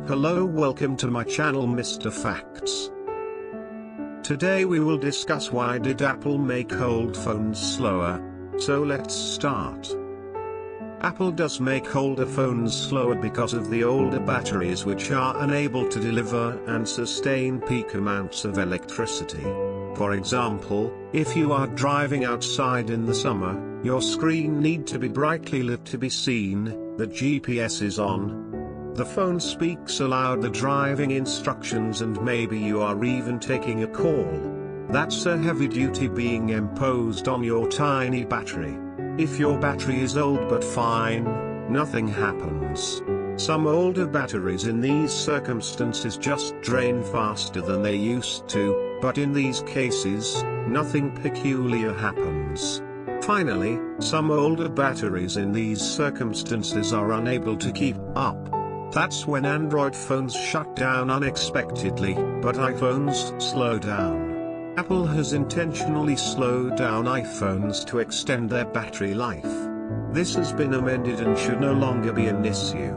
Hello, welcome to my channel Mr. Facts. Today we will discuss why did Apple make old phones slower. So let's start. Apple does make older phones slower because of the older batteries, which are unable to deliver and sustain peak amounts of electricity. For example, if you are driving outside in the summer, your screen need to be brightly lit to be seen that GPS is on. The phone speaks aloud the driving instructions, and maybe you are even taking a call. That's a heavy duty being imposed on your tiny battery. If your battery is old but fine, nothing happens. Some older batteries in these circumstances just drain faster than they used to, but in these cases, nothing peculiar happens. Finally, some older batteries in these circumstances are unable to keep up. That's when Android phones shut down unexpectedly, but iPhones slow down. Apple has intentionally slowed down iPhones to extend their battery life. This has been amended and should no longer be an issue.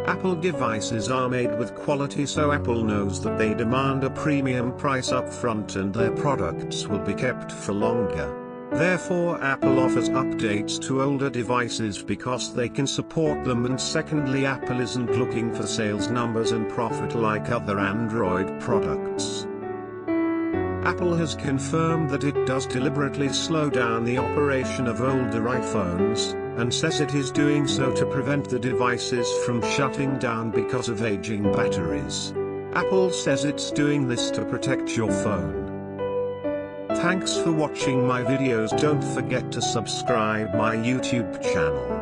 Apple devices are made with quality, so Apple knows that they demand a premium price up front and their products will be kept for longer. Therefore, Apple offers updates to older devices because they can support them, and secondly, Apple isn't looking for sales numbers and profit like other Android products. Apple has confirmed that it does deliberately slow down the operation of older iPhones, and says it is doing so to prevent the devices from shutting down because of aging batteries. Apple says it's doing this to protect your phone. Thanks for watching my videos. Don't forget to subscribe my YouTube channel.